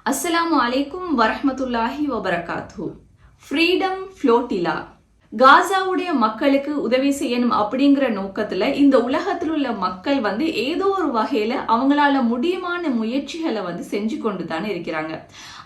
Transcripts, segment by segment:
அஸ்ஸலாமு அலைக்கும் வரஹ்மத்துல்லாஹி வபரகாத்து. ஃப்ரீடம் ஃப்ளோட்டிலா காசாவுடைய மக்களுக்கு உதவி செய்யணும் அப்படிங்கிற நோக்கத்துல இந்த உலகத்தில் உள்ள மக்கள் ஏதோ ஒரு வகையில அவங்களால முடியுமான முயற்சிகளை செஞ்சு கொண்டு தானே இருக்கிறாங்க.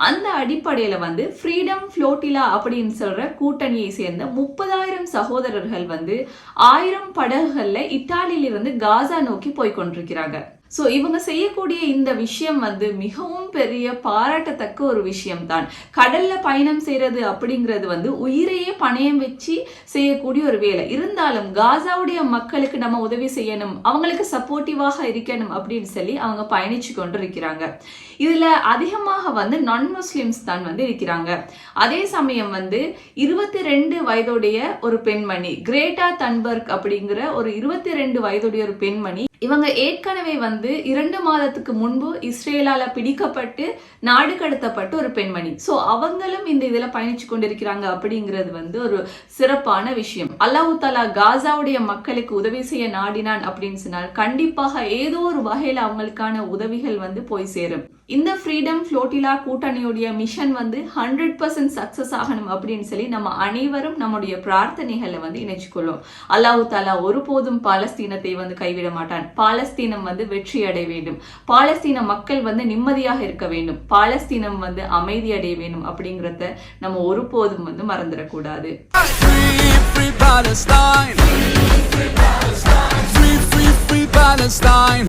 அந்த அடிப்படையில ஃப்ரீடம் ஃப்ளோட்டிலா அப்படின்னு சொல்ற கூட்டணியை சேர்ந்த 30,000 சகோதரர்கள் 1000 படகுகள்ல இத்தாலியிலிருந்து காசா நோக்கி போய் கொண்டிருக்கிறாங்க. ஸோ இவங்க செய்யக்கூடிய இந்த விஷயம் மிகவும் பெரிய பாராட்டத்தக்க ஒரு விஷயம் தான். கடல்ல பயணம் செய்யறது அப்படிங்கிறது உயிரையே பணயம் வச்சு செய்யக்கூடிய ஒரு வேலை. இருந்தாலும் காசாவுடைய மக்களுக்கு நம்ம உதவி செய்யணும், அவங்களுக்கு சப்போர்ட்டிவாக இருக்கணும் அப்படின்னு சொல்லி அவங்க பயணிச்சு கொண்டு இருக்கிறாங்க. இதுல அதிகமாக நான் முஸ்லிம்ஸ் தான் இருக்கிறாங்க. அதே சமயம் 22 வயதுடைய ஒரு பெண்மணி, கிரேட்டா தன்பர்க் அப்படிங்கிற ஒரு 22 வயதுடைய ஒரு பெண்மணி, இவங்க ஏற்கனவே 2 மாதத்துக்கு முன்பு இஸ்ரேலால பிடிக்கப்பட்டு நாடு கடத்தப்பட்ட ஒரு பெண்மணி. சோ அவங்களும் இந்த இதுல பயணிச்சு கொண்டிருக்கிறாங்க அப்படிங்கிறது ஒரு சிறப்பான விஷயம். அல்லாஹ் தஆலா காசாவுடைய மக்களுக்கு உதவி செய்ய நாடினான் அப்படின்னு சொன்னால் கண்டிப்பாக ஏதோ ஒரு வகையில அவங்களுக்கான உதவிகள் போய் சேரும். இந்த ஃப்ரீடம் ஃப்ளோட்டிலா கூட்டணியுடைய மிஷன் 100% சக்சஸ் ஆகணும் அப்படின்னு சொல்லி நம்ம அனைவரும் நம்முடைய பிரார்த்தனைகளை இணைச்சுக்கொள்ளும். அல்லாஹ் தஆலா ஒருபோதும் பாலஸ்தீனத்தை கைவிட மாட்டான். பாலஸ்தீனம் வெற்றி அடைய வேண்டும், பாலஸ்தீன மக்கள் நிம்மதியாக இருக்க வேண்டும், பாலஸ்தீனம் அமைதி அடைய வேண்டும் அப்படிங்கறத நம்ம ஒருபோதும் மறந்துடக்கூடாது. Free Palestine.